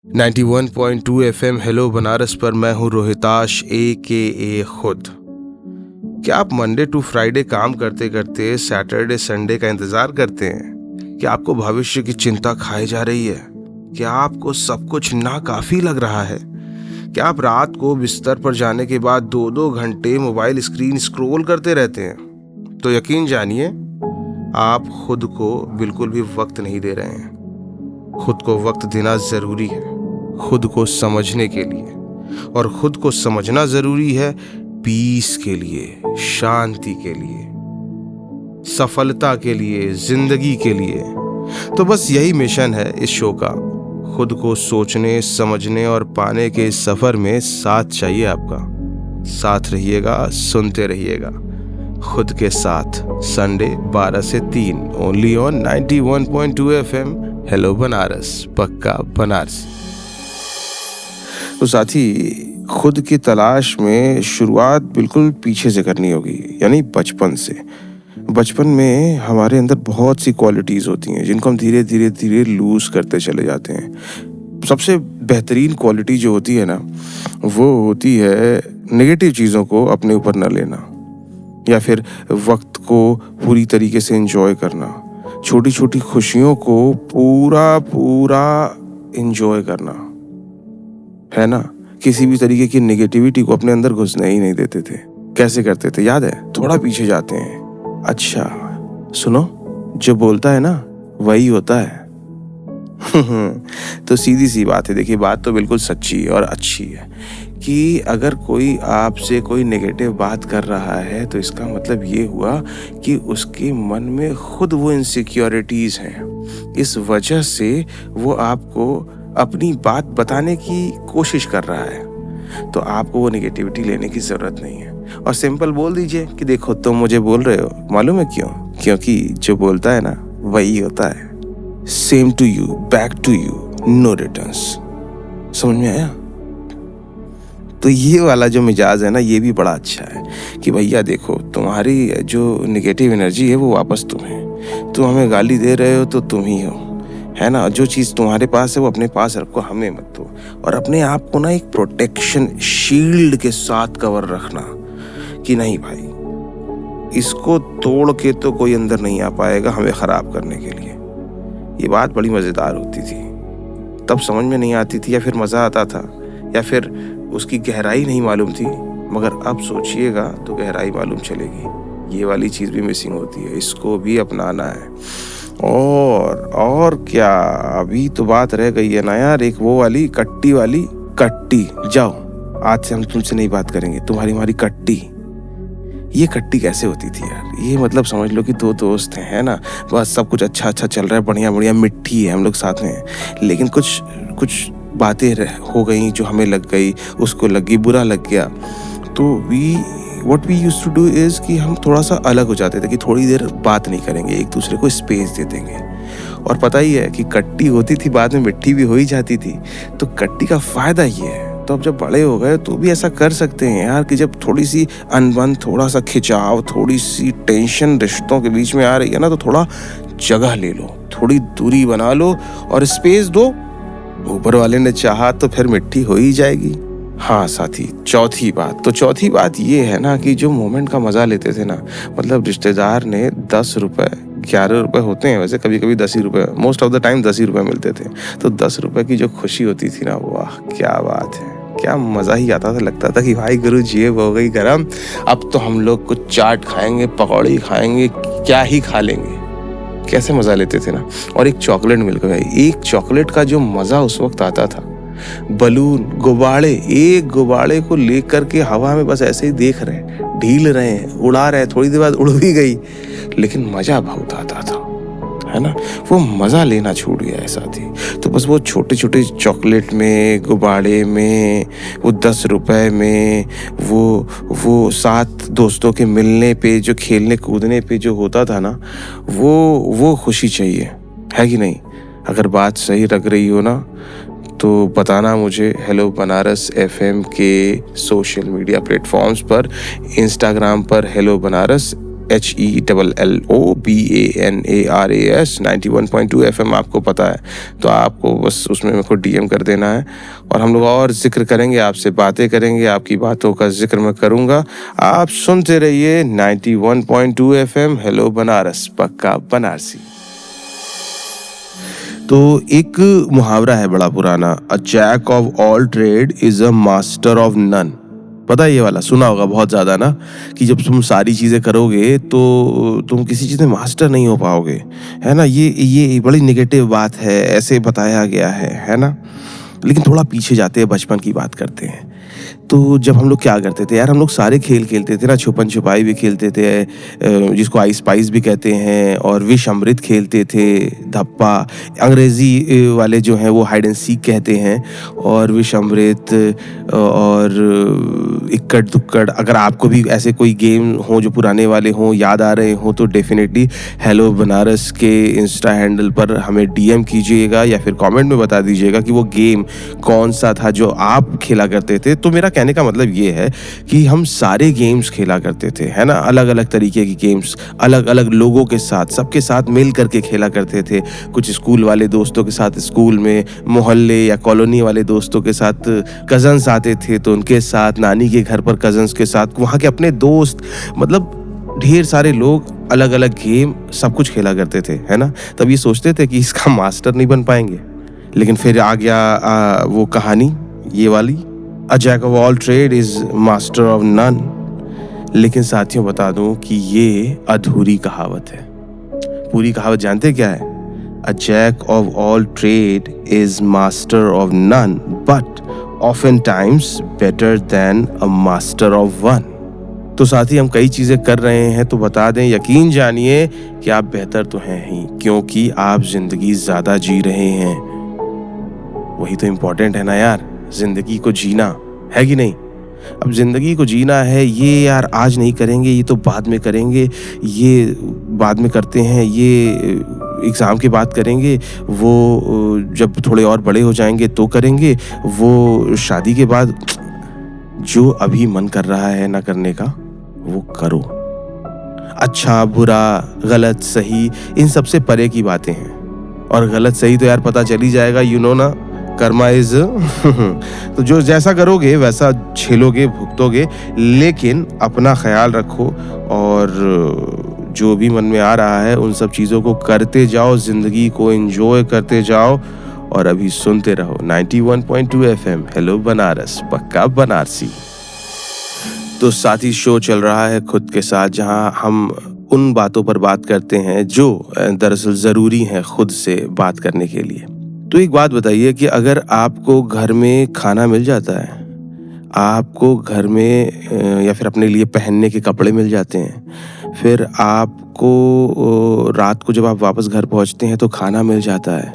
91.2 FM hello Banaras पर मैं हूँ रोहिताश ए खुद। क्या आप मंडे टू फ्राइडे काम करते करते सैटरडे संडे का इंतजार करते हैं? क्या आपको भविष्य की चिंता खाई जा रही है? क्या आपको सब कुछ नाकाफी लग रहा है? क्या आप रात को बिस्तर पर जाने के बाद 2-2 घंटे मोबाइल स्क्रीन स्क्रॉल करते रहते हैं? तो यकीन जानिए, आप खुद को बिल्कुल भी वक्त नहीं दे रहे हैं। खुद को वक्त देना जरूरी है, खुद को समझने के लिए, और खुद को समझना जरूरी है पीस के लिए, शांति के लिए, सफलता के लिए, जिंदगी के लिए। तो बस यही मिशन है इस शो का। खुद को सोचने, समझने और पाने के इस सफर में साथ चाहिए आपका। साथ रहिएगा, सुनते रहिएगा खुद के साथ। संडे 12 से 3 only on 91.2 FM hello Banaras, पक्का बनारस। तो साथी, खुद की तलाश में शुरुआत बिल्कुल पीछे से करनी होगी, यानी बचपन से। बचपन में हमारे अंदर बहुत सी क्वालिटीज़ होती हैं जिनको हम धीरे धीरे धीरे लूज़ करते चले जाते हैं। सबसे बेहतरीन क्वालिटी जो होती है ना, वो होती है नेगेटिव चीज़ों को अपने ऊपर न लेना, या फिर वक्त को पूरी तरीके से एंजॉय करना, छोटी छोटी खुशियों को पूरा एंजॉय करना, है ना। किसी भी तरीके की नेगेटिविटी को अपने अंदर घुसने ही नहीं देते थे। कैसे करते थे याद है? थोड़ा पीछे जाते हैं। अच्छा सुनो, जो बोलता है ना वही होता है। तो सीधी सी बात है। देखिए, बात तो बिल्कुल सच्ची और अच्छी है कि अगर कोई आपसे कोई नेगेटिव बात कर रहा है तो इसका मतलब ये हुआ कि उसके मन में खुद वो इनसिक्योरिटीज़ हैं। इस वजह से वो आपको अपनी बात बताने की कोशिश कर रहा है। तो आपको वो नेगेटिविटी लेने की ज़रूरत नहीं है, और सिंपल बोल दीजिए कि देखो, तुम मुझे बोल रहे हो, मालूम है क्यों? क्योंकि जो बोलता है ना वही होता है। Same to you, back to you, no returns. समझ में आया? तो ये वाला जो मिजाज है ना, ये भी बड़ा अच्छा है कि भैया देखो, तुम्हारी जो नेगेटिव एनर्जी है वो वापस तुम्हें, तुम हमें गाली दे रहे हो तो तुम ही हो, है ना। जो चीज़ तुम्हारे पास है वो अपने पास रखो, हमें मत दो। और अपने आप को ना एक प्रोटेक्शन शील्ड के साथ कवर रखना कि नहीं भाई, इसको तोड़ के तो कोई अंदर नहीं आ पाएगा हमें ख़राब करने के लिए। ये बात बड़ी मज़ेदार होती थी। तब समझ में नहीं आती थी, या फिर मज़ा आता था, या फिर उसकी गहराई नहीं मालूम थी। मगर अब सोचिएगा तो गहराई मालूम चलेगी। ये वाली चीज़ भी मिसिंग होती है, इसको भी अपनाना है। और क्या, अभी तो बात रह गई है ना यार, एक वो वाली कट्टी वाली। कट्टी, जाओ आज से हम तुमसे नहीं बात करेंगे, तुम्हारी हमारी कट्टी। ये कट्टी कैसे होती थी यार? ये मतलब समझ लो कि दो दोस्त हैं, है ना, बस सब कुछ अच्छा चल रहा है, बढ़िया मिट्टी है, हम लोग साथ में हैं। लेकिन कुछ बातें हो गई जो हमें लग गई, उसको लग गई, बुरा लग गया। तो what we used to do is कि हम थोड़ा सा अलग हो जाते थे कि थोड़ी देर बात नहीं करेंगे, एक दूसरे को स्पेस दे देंगे। और पता ही है कि कट्टी होती थी, बाद में मिट्टी भी हो ही जाती थी। तो कट्टी का फ़ायदा ये है। तो अब जब बड़े हो गए तो भी ऐसा कर सकते हैं यार कि जब थोड़ी सी अनबन, थोड़ा सा खिंचाव, थोड़ी सी टेंशन रिश्तों के बीच में आ रही है ना, तो थोड़ा जगह ले लो, थोड़ी दूरी बना लो और स्पेस दो। ऊपर वाले ने चाहा तो फिर मिट्टी हो ही जाएगी। हाँ साथी, चौथी बात ये है ना कि जो मोमेंट का मज़ा लेते थे ना, मतलब रिश्तेदार ने 10 रुपये, 11 रुपये होते हैं वैसे, कभी कभी 10 ही रुपये, मोस्ट ऑफ द टाइम 10 ही रुपये मिलते थे। तो 10 रुपये की जो खुशी होती थी ना, वाह क्या बात है, क्या मज़ा ही आता था। लगता था कि भाई गुरु जेब हो गई गरम, अब तो हम लोग कुछ चाट खाएंगे, पकौड़ी खाएंगे, क्या ही खा लेंगे। कैसे मज़ा लेते थे ना। और एक चॉकलेट मिल गई भाई, एक चॉकलेट का जो मज़ा उस वक्त आता था। बलून, गुब्बारे, एक गुब्बारे को लेकर के हवा में बस ऐसे ही देख रहे हैं, ढील रहे हैं, उड़ा रहे हैं, थोड़ी देर बाद उड़ भी गई, लेकिन मज़ा बहुत आता था, है ना। वो मज़ा लेना छूट गया है साथी। तो बस वो छोटे छोटे चॉकलेट में, गुब्बारे में, वो 10 रुपए में, वो 7 दोस्तों के मिलने पे, जो खेलने कूदने पे जो होता था ना, वो खुशी चाहिए, है कि नहीं? अगर बात सही लग रही हो ना तो बताना मुझे। हेलो बनारस FM के सोशल मीडिया प्लेटफॉर्म्स पर, इंस्टाग्राम पर हेलो बनारस, HELLOBANARAS 91.2 FM आपको पता है, तो आपको बस उसमें मेरे को DM कर देना है और हम लोग और जिक्र करेंगे, आपसे बातें करेंगे, आपकी बातों का जिक्र मैं करूँगा। आप सुनते रहिए 91.2 FM हेलो बनारस, पक्का बनारसी। तो एक मुहावरा है बड़ा पुराना, a jack of all trade is a master of none. पता है ये वाला, सुना होगा बहुत ज़्यादा ना, कि जब तुम सारी चीज़ें करोगे तो तुम किसी चीज़ में मास्टर नहीं हो पाओगे, है ना। ये बड़ी नेगेटिव बात है, ऐसे बताया गया है ना। लेकिन थोड़ा पीछे जाते हैं, बचपन की बात करते हैं। तो जब हम लोग क्या करते थे यार, हम लोग सारे खेल खेलते थे ना, छुपन छुपाई भी खेलते थे, जिसको आई स्पाइस भी कहते हैं, और विष अमृत खेलते थे, धप्पा, अंग्रेजी वाले जो हैं वो हाइड एंड सीक कहते हैं, और विष अमृत और इक्कड़ दुक्कड़। अगर आपको भी ऐसे कोई गेम हो जो पुराने वाले हों, याद आ रहे हों, तो डेफिनेटली हेलो बनारस के इंस्टा हैंडल पर हमें DM कीजिएगा या फिर कमेंट में बता दीजिएगा कि वो गेम कौन सा था जो आप खेला करते थे। तो मेरा कहने का मतलब ये है कि हम सारे गेम्स खेला करते थे, है ना, अलग अलग तरीके की गेम्स, अलग अलग लोगों के साथ, सबके साथ मिल करके खेला करते थे। कुछ स्कूल वाले दोस्तों के साथ स्कूल में, मोहल्ले या कॉलोनी वाले दोस्तों के साथ, कज़न्स आते थे तो उनके साथ, नानी के घर पर कज़न्स के साथ, वहाँ के अपने दोस्त, मतलब ढेर सारे लोग, अलग अलग गेम, सब कुछ खेला करते थे, है ना। तब ये सोचते थे कि इसका मास्टर नहीं बन पाएंगे, लेकिन फिर आ गया वो कहानी ये वाली, a jack of all trade is master of none. लेकिन साथियों बता दूं कि ये अधूरी कहावत है। पूरी कहावत जानते क्या है? A jack of all trade is master of none but often times better than a master of one. तो साथी हम कई चीजें कर रहे हैं, तो बता दें, यकीन जानिए कि आप बेहतर तो हैं ही, क्योंकि आप जिंदगी ज्यादा जी रहे हैं। वही तो इम्पोर्टेंट है ना यार, जिंदगी को जीना, है कि नहीं। अब जिंदगी को जीना है, ये यार आज नहीं करेंगे, ये तो बाद में करेंगे, ये बाद में करते हैं, ये एग्ज़ाम के बाद करेंगे, वो जब थोड़े और बड़े हो जाएंगे तो करेंगे, वो शादी के बाद। जो अभी मन कर रहा है ना करने का, वो करो। अच्छा बुरा, गलत सही, इन सबसे परे की बातें हैं। और गलत सही तो यार पता चल ही जाएगा, यू नो ना, कर्मा इज तो जो जैसा करोगे वैसा झेलोगे, भुगतोगे। लेकिन अपना ख्याल रखो और जो भी मन में आ रहा है उन सब चीज़ों को करते जाओ, जिंदगी को एंजॉय करते जाओ। और अभी सुनते रहो 91.2 FM हेलो बनारस, पक्का बनारसी। तो साथी शो चल रहा है खुद के साथ, जहां हम उन बातों पर बात करते हैं जो दरअसल ज़रूरी हैं खुद से बात करने के लिए। तो एक बात बताइए कि अगर आपको घर में खाना मिल जाता है, आपको घर में या फिर अपने लिए पहनने के कपड़े मिल जाते हैं, फिर आपको रात को जब आप वापस घर पहुंचते हैं तो खाना मिल जाता है,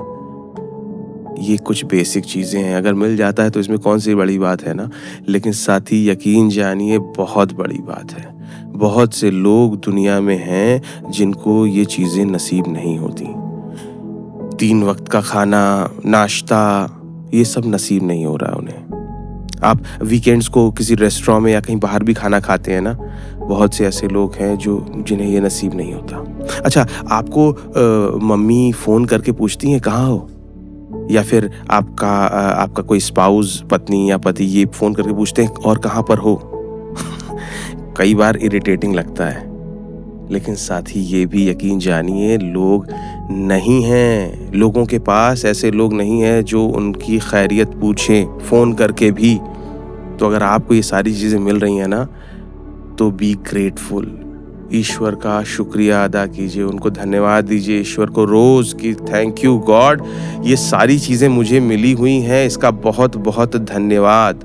ये कुछ बेसिक चीज़ें हैं, अगर मिल जाता है तो इसमें कौन सी बड़ी बात है ना। लेकिन साथी यकीन जानिए बहुत बड़ी बात है। बहुत से लोग दुनिया में हैं जिनको ये चीज़ें नसीब नहीं होती। 3 वक्त का खाना, नाश्ता, ये सब नसीब नहीं हो रहा उन्हें। आप वीकेंड्स को किसी रेस्टोरेंट में या कहीं बाहर भी खाना खाते हैं ना, बहुत से ऐसे लोग हैं जिन्हें ये नसीब नहीं होता। अच्छा, आपको मम्मी फ़ोन करके पूछती हैं कहाँ हो, या फिर आपका कोई स्पाउस, पत्नी या पति, ये फ़ोन करके पूछते हैं और कहाँ पर हो। कई बार इरिटेटिंग लगता है, लेकिन साथ ही ये भी यकीन जानिए लोग नहीं हैं, लोगों के पास ऐसे लोग नहीं हैं जो उनकी खैरियत पूछें फ़ोन करके भी। तो अगर आपको ये सारी चीज़ें मिल रही हैं ना, तो बी ग्रेटफुल, ईश्वर का शुक्रिया अदा कीजिए, उनको धन्यवाद दीजिए ईश्वर को रोज़ कि थैंक यू गॉड, ये सारी चीज़ें मुझे मिली हुई हैं, इसका बहुत बहुत धन्यवाद।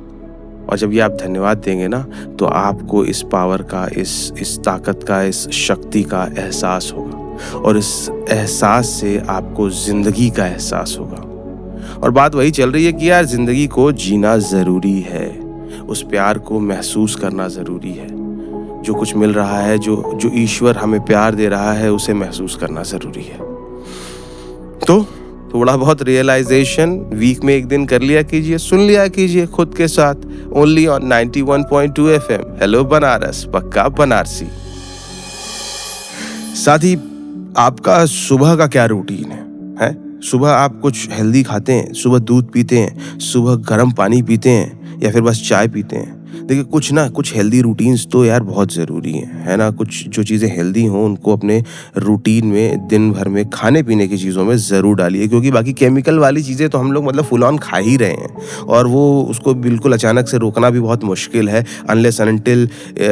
और जब ये आप धन्यवाद देंगे ना, तो आपको इस पावर का, इस ताकत का, इस शक्ति का एहसास होगा, और इस एहसास से आपको ज़िंदगी का एहसास होगा। और बात वही चल रही है कि यार ज़िंदगी को जीना ज़रूरी है, उस प्यार को महसूस करना ज़रूरी है, जो कुछ मिल रहा है, जो ईश्वर हमें प्यार दे रहा है, उसे महसूस करना ज़रूरी है। तो थोड़ा बहुत रियलाइजेशन वीक में एक दिन कर लिया कीजिए, सुन लिया कीजिए खुद के साथ, only on 91.2 FM hello Banaras, पक्का बनारसी। साथ ही आपका सुबह का क्या रूटीन है? सुबह आप कुछ हेल्दी खाते हैं, सुबह दूध पीते हैं, सुबह गर्म पानी पीते हैं या फिर बस चाय पीते हैं? देखिए कुछ हेल्दी रूटीन्स तो यार बहुत ज़रूरी हैं, है ना? कुछ जो चीज़ें हेल्दी हों उनको अपने रूटीन में दिन भर में खाने-पीने की चीज़ों में ज़रूर डालिए, क्योंकि बाकी केमिकल वाली चीज़ें तो हम लोग मतलब फुल ऑन खा ही रहे हैं और वो उसको बिल्कुल अचानक से रोकना भी बहुत मुश्किल है, unless and until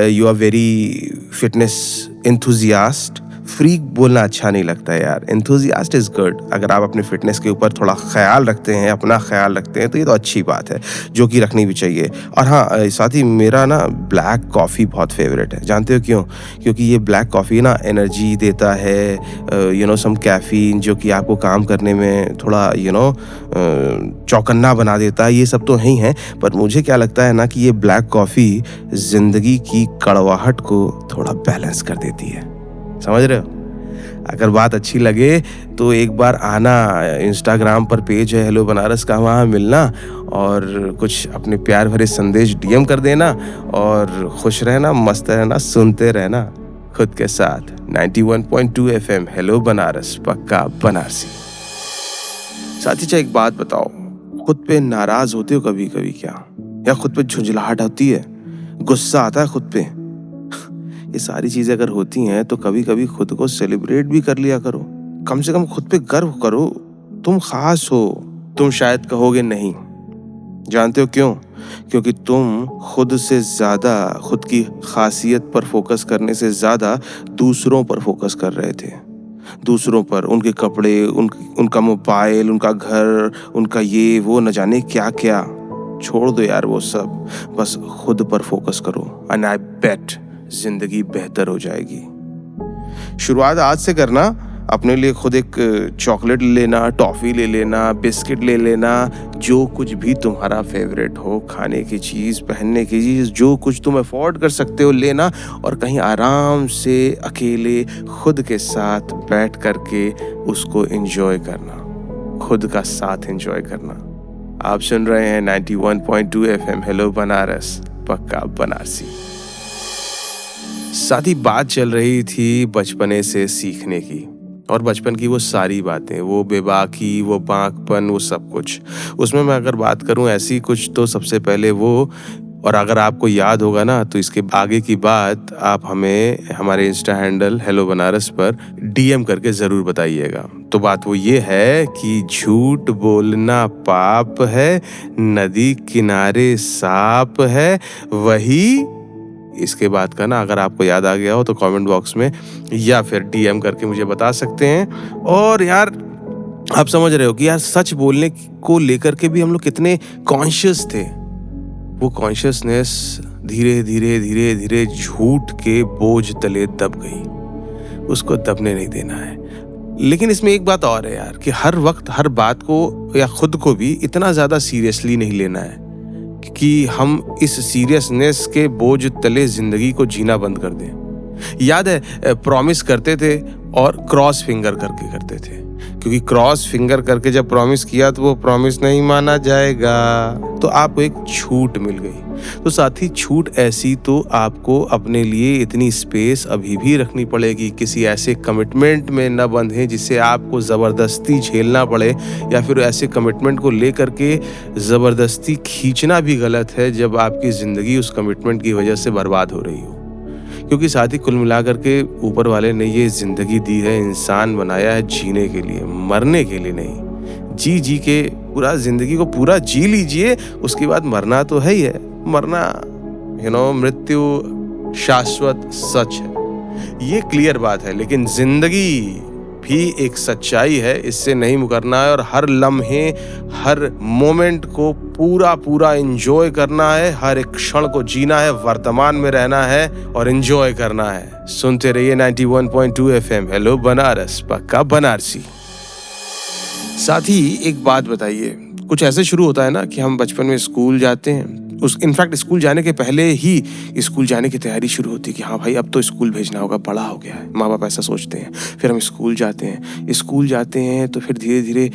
you are very fitness enthusiast. Freak बोलना अच्छा नहीं लगता है यार, एंथुसियास्ट इज़ गुड। अगर आप अपने फिटनेस के ऊपर थोड़ा ख्याल रखते हैं, अपना ख्याल रखते हैं, तो ये तो अच्छी बात है, जो कि रखनी भी चाहिए। और हाँ, साथ ही मेरा ना ब्लैक कॉफ़ी बहुत फेवरेट है। जानते हो क्यों? क्योंकि ये ब्लैक कॉफ़ी ना एनर्जी देता है, सम कैफ़ीन जो कि आपको काम करने में थोड़ा चौकन्ना बना देता है। ये सब तो है ही है, पर मुझे क्या लगता है ना कि ये ब्लैक कॉफ़ी ज़िंदगी की कड़वाहट को थोड़ा बैलेंस कर देती है। समझ रहे हो? अगर बात अच्छी लगे तो एक बार आना, इंस्टाग्राम पर पेज है हेलो बनारस का, वहाँ मिलना और कुछ अपने प्यार भरे संदेश डीएम कर देना और खुश रहना, मस्त रहना, सुनते रहना खुद के साथ। 91.2 FM हेलो बनारस, पक्का बनारसी। साथी एक बात बताओ, खुद पे नाराज होते हो कभी-कभी क्या? या खुद पे झुंझलाहट होती है, गुस्सा आता है खुद पे? ये सारी चीजें अगर होती हैं तो कभी कभी खुद को सेलिब्रेट भी कर लिया करो। कम से कम खुद पे गर्व करो, तुम खास हो। तुम शायद कहोगे नहीं, जानते हो क्यों? क्योंकि तुम खुद से ज्यादा, खुद की खासियत पर फोकस करने से ज्यादा दूसरों पर फोकस कर रहे थे। दूसरों पर, उनके कपड़े, उनका मोबाइल, उनका घर, उनका ये वो न जाने क्या क्या। छोड़ दो यार वो सब, बस खुद पर फोकस करो एंड आई बेट जिंदगी बेहतर हो जाएगी। शुरुआत आज से करना। अपने लिए खुद एक चॉकलेट ले लेना, टॉफी ले लेना, बिस्किट ले लेना, जो कुछ भी तुम्हारा फेवरेट हो, खाने की चीज, पहनने की चीज, जो कुछ तुम अफोर्ड कर सकते हो लेना और कहीं आराम से अकेले खुद के साथ बैठ करके उसको एंजॉय करना, खुद का साथ एंजॉय करना। आप सुन रहे हैं 91.2 FM हेलो बनारस, पक्का बनारसी। साथ ही बात चल रही थी बचपने से सीखने की, और बचपन की वो सारी बातें, वो बेबाकी, वो बांकपन, वो सब कुछ। उसमें मैं अगर बात करूं ऐसी कुछ, तो सबसे पहले वो, और अगर आपको याद होगा ना तो इसके आगे की बात आप हमें हमारे इंस्टा हैंडल हेलो बनारस पर डीएम करके ज़रूर बताइएगा। तो बात वो ये है कि झूठ बोलना पाप है, नदी किनारे सांप है, वही इसके बाद का ना अगर आपको याद आ गया हो तो कमेंट बॉक्स में या फिर डीएम करके मुझे बता सकते हैं। और यार आप समझ रहे हो कि यार सच बोलने को लेकर के भी हम लोग कितने कॉन्शियस थे। वो कॉन्शियसनेस धीरे धीरे धीरे धीरे झूठ के बोझ तले दब गई, उसको दबने नहीं देना है। लेकिन इसमें एक बात और है यार कि हर वक्त हर बात को या खुद को भी इतना ज्यादा सीरियसली नहीं लेना है कि हम इस सीरियसनेस के बोझ तले जिंदगी को जीना बंद कर दें। याद है प्रॉमिस करते थे और क्रॉस फिंगर करके करते थे, क्योंकि क्रॉस फिंगर करके जब प्रॉमिस किया तो वो प्रॉमिस नहीं माना जाएगा, तो आपको एक छूट मिल गई। तो साथ ही छूट ऐसी तो आपको अपने लिए इतनी स्पेस अभी भी रखनी पड़ेगी। किसी ऐसे कमिटमेंट में न बंधे जिससे आपको ज़बरदस्ती झेलना पड़े, या फिर ऐसे कमिटमेंट को लेकर के ज़बरदस्ती खींचना भी गलत है जब आपकी ज़िंदगी उस कमिटमेंट की वजह से बर्बाद हो रही हो। क्योंकि साथ ही कुल मिलाकर के ऊपर वाले ने ये ज़िंदगी दी है, इंसान बनाया है जीने के लिए, मरने के लिए नहीं। जी जी के पूरा ज़िंदगी को पूरा जी लीजिए, उसके बाद मरना तो है ही है। मरना मृत्यु शाश्वत सच है, ये क्लियर बात है। लेकिन जिंदगी भी एक सच्चाई है, इससे नहीं मुकरना है और हर लम्हे हर मोमेंट को पूरा पूरा एंजॉय करना है, हर एक क्षण को जीना है, वर्तमान में रहना है और एंजॉय करना है। सुनते रहिए 91.2 FM हेलो बनारस, पक्का बनारसी। साथ ही एक बात बताइए, कुछ ऐसे शुरू होता है ना कि हम बचपन में स्कूल जाते हैं, उस इनफैक्ट स्कूल जाने के पहले ही स्कूल जाने की तैयारी शुरू होती है कि हाँ भाई अब तो स्कूल भेजना होगा, बड़ा हो गया है, माँ बाप ऐसा सोचते हैं। फिर हम स्कूल जाते हैं तो फिर धीरे धीरे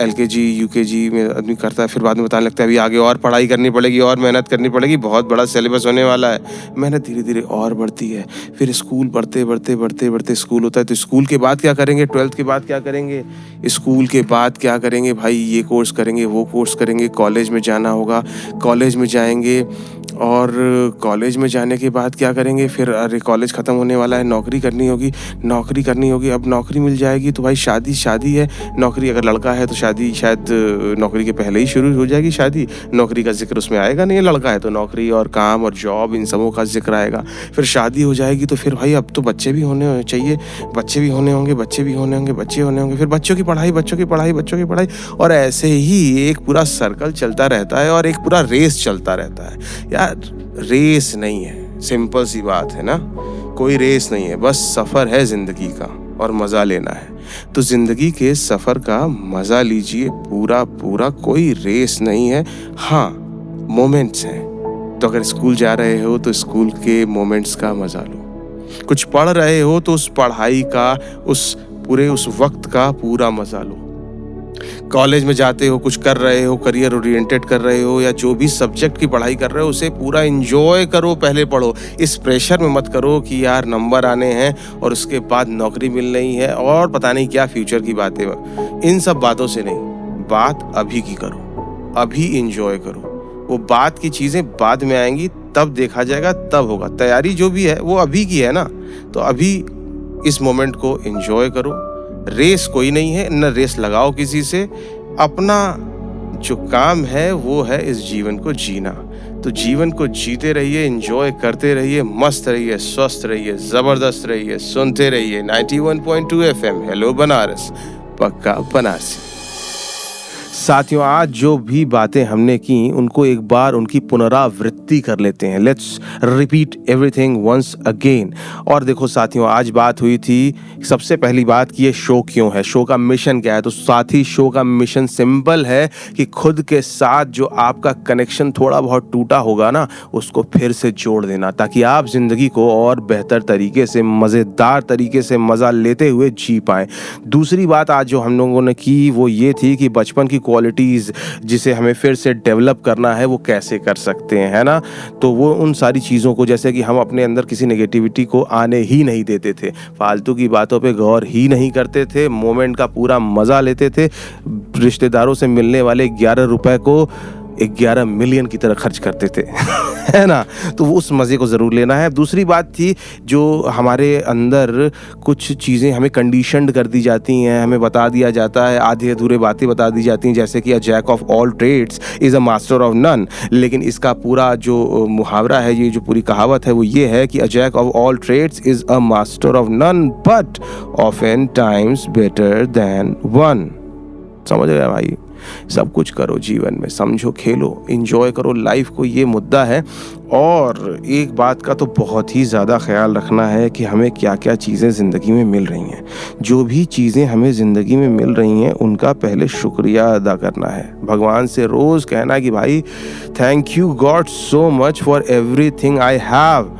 LKG UKG में आदमी करता है, फिर बाद में बताने लगता है अभी आगे और पढ़ाई करनी पड़ेगी और मेहनत करनी पड़ेगी, बहुत बड़ा सिलेबस होने वाला है। मेहनत धीरे धीरे और बढ़ती है। फिर स्कूल बढ़ते स्कूल होता है। तो स्कूल के बाद क्या करेंगे, 12th के बाद क्या करेंगे, स्कूल के बाद क्या करेंगे भाई, ये कोर्स करेंगे, वो कोर्स करेंगे, कॉलेज में जाना होगा, कॉलेज में जाएंगे और कॉलेज में जाने के बाद क्या करेंगे, फिर अरे कॉलेज ख़त्म होने वाला है, नौकरी करनी होगी। अब नौकरी मिल जाएगी तो भाई शादी है। नौकरी अगर लड़का है तो शादी शायद नौकरी के पहले ही शुरू हो जाएगी शादी, नौकरी का जिक्र उसमें आएगा नहीं। लड़का है तो नौकरी और काम और जॉब इन सबों का जिक्र आएगा। फिर शादी हो जाएगी तो फिर भाई अब तो बच्चे भी होने चाहिए, बच्चे भी होने होंगे। फिर बच्चों की पढ़ाई और ऐसे ही एक पूरा सर्कल चलता रहता है और एक पूरा रेस चलता रहता है। यार रेस नहीं है, सिंपल सी बात है ना, कोई रेस नहीं है, बस सफर है जिंदगी का और मजा लेना है। तो जिंदगी के सफर का मजा लीजिए पूरा, कोई रेस नहीं है। हाँ, मोमेंट्स हैं। तो अगर स्कूल जा रहे हो तो स्कूल के मोमेंट्स का मजा लो, कुछ पढ़ रहे हो तो उस पढ़ाई का, उस वक्त का पूरा मजा लो। कॉलेज में जाते हो, कुछ कर रहे हो, करियर ओरिएंटेड कर रहे हो या जो भी सब्जेक्ट की पढ़ाई कर रहे हो उसे पूरा एंजॉय करो, पहले पढ़ो। इस प्रेशर में मत करो कि यार नंबर आने हैं और उसके बाद नौकरी मिल रही है और पता नहीं क्या फ्यूचर की बातें। इन सब बातों से नहीं, बात अभी की करो, अभी एंजॉय करो। वो बात की चीज़ें बाद में आएंगी, तब देखा जाएगा, तब होगा। तैयारी जो भी है वो अभी की है ना, तो अभी इस मोमेंट को एंजॉय करो। रेस कोई नहीं है, न रेस लगाओ किसी से। अपना जो काम है वो है इस जीवन को जीना। तो जीवन को जीते रहिए, एंजॉय करते रहिए, मस्त रहिए, स्वस्थ रहिए, जबरदस्त रहिए, सुनते रहिए 91.2 FM हेलो बनारस, पक्का बनारसी। साथियों, आज जो भी बातें हमने की उनको एक बार उनकी पुनरावृत्ति कर लेते हैं। Let's repeat everything once again. और देखो साथियों, आज बात हुई थी, सबसे पहली बात कि ये शो क्यों है, शो का मिशन क्या है। तो साथी, शो का मिशन सिंपल है कि खुद के साथ जो आपका कनेक्शन थोड़ा बहुत टूटा होगा ना, उसको फिर से जोड़ देना, ताकि आप जिंदगी को और बेहतर तरीके से, मज़ेदार तरीके से मज़ा लेते हुए जी पाएँ। दूसरी बात आज जो हम लोगों ने की वो ये थी कि बचपन की क्वालिटीज़ जिसे हमें फिर से डेवलप करना है वो कैसे कर सकते हैं, है ना। तो वो उन सारी चीज़ों को, जैसे कि हम अपने अंदर किसी नेगेटिविटी को आने ही नहीं देते थे, फालतू की बातों पे गौर ही नहीं करते थे, मोमेंट का पूरा मज़ा लेते थे, रिश्तेदारों से मिलने वाले 11 रुपए को 11 मिलियन की तरह खर्च करते थे है ना। तो उस मज़े को ज़रूर लेना है। दूसरी बात थी, जो हमारे अंदर कुछ चीज़ें हमें कंडीशनड कर दी जाती हैं, हमें बता दिया जाता है, आधे अधूरे बातें बता दी जाती हैं, जैसे कि a jack of all trades is a master of none. लेकिन इसका पूरा जो मुहावरा है, ये जो पूरी कहावत है वो ये है कि a jack of all trades is a master of none but often times better than one. समझ गया भाई। सब कुछ करो जीवन में, समझो, खेलो, एंजॉय करो लाइफ को, ये मुद्दा है। और एक बात का तो बहुत ही ज़्यादा ख्याल रखना है कि हमें क्या क्या चीज़ें ज़िंदगी में मिल रही हैं। जो भी चीज़ें हमें ज़िंदगी में मिल रही हैं उनका पहले शुक्रिया अदा करना है। भगवान से रोज़ कहना कि भाई thank you God so much for everything I have,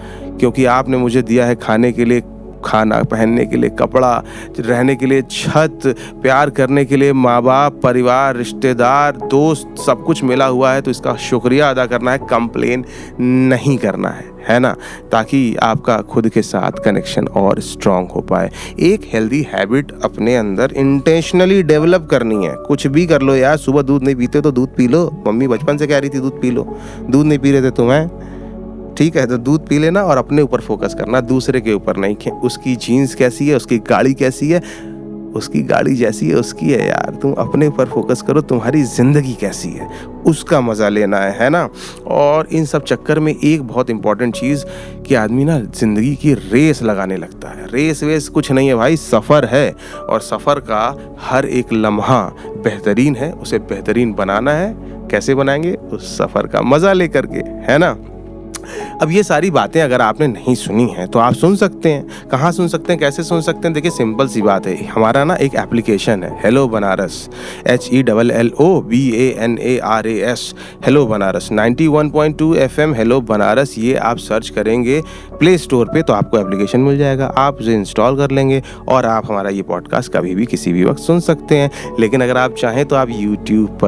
क्योंकि आपने मुझे दिया है खाने के लिए खाना, पहनने के लिए कपड़ा, रहने के लिए छत, प्यार करने के लिए माँ बाप, परिवार, रिश्तेदार, दोस्त, सब कुछ मिला हुआ है। तो इसका शुक्रिया अदा करना है, कंप्लेन नहीं करना है ना, ताकि आपका खुद के साथ कनेक्शन और स्ट्रॉन्ग हो पाए। एक हेल्दी हैबिट अपने अंदर इंटेंशनली डेवलप करनी है। कुछ भी कर लो यार, सुबह दूध नहीं पीते तो दूध पी लो। मम्मी बचपन से कह रही थी दूध पी लो, दूध नहीं पी रहे थे तुम्हें, ठीक है, तो दूध पी लेना और अपने ऊपर फोकस करना, दूसरे के ऊपर नहीं। उसकी जीन्स कैसी है, उसकी गाड़ी कैसी है, उसकी गाड़ी जैसी है उसकी है यार, तुम अपने ऊपर फोकस करो, तुम्हारी ज़िंदगी कैसी है उसका मज़ा लेना है ना। और इन सब चक्कर में एक बहुत इंपॉर्टेंट चीज़ कि आदमी ना ज़िंदगी की रेस लगाने लगता है। रेस वेस कुछ नहीं है भाई, सफ़र है, और सफ़र का हर एक लम्हा बेहतरीन है, उसे बेहतरीन बनाना है। कैसे बनाएंगे? उस सफ़र का मज़ा लेकर के, है ना। अब ये सारी बातें अगर आपने नहीं सुनी हैं तो आप सुन सकते हैं। कहाँ सुन सकते हैं, कैसे सुन सकते हैं? देखिए सिंपल सी बात है, हमारा ना एक एप्लीकेशन है hello Banaras, HELLOBANARAS, hello Banaras 91.2 FM hello Banaras. ये आप सर्च करेंगे प्ले स्टोर पे तो आपको एप्लीकेशन मिल जाएगा, आप उसे इंस्टॉल कर लेंगे और आप हमारा ये पॉडकास्ट कभी भी किसी भी वक्त सुन सकते हैं। लेकिन अगर आप चाहें तो आप यूट्यूब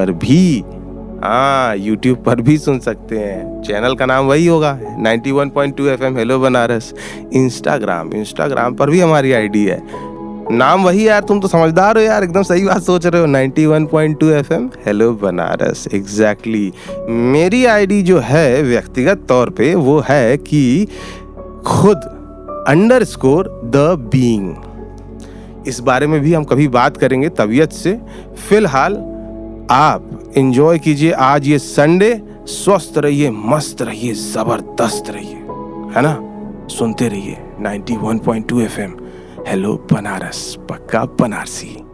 पर भी सुन सकते हैं। चैनल का नाम वही होगा 91.2 FM हेलो बनारस। इंस्टाग्राम पर भी हमारी आईडी है, नाम वही यार, तुम तो समझदार हो यार, एकदम सही बात सोच रहे हो, 91.2 FM हेलो बनारस। एग्जैक्टली मेरी आईडी जो है व्यक्तिगत तौर पे वो है कि खुद _द बीइंग। इस बारे में भी हम कभी बात करेंगे तबीयत से। फिलहाल आप एंजॉय कीजिए आज ये संडे, स्वस्थ रहिए, मस्त रहिए, जबरदस्त रहिए, है ना? सुनते रहिए 91.2 FM हेलो बनारस, पक्का बनारसी।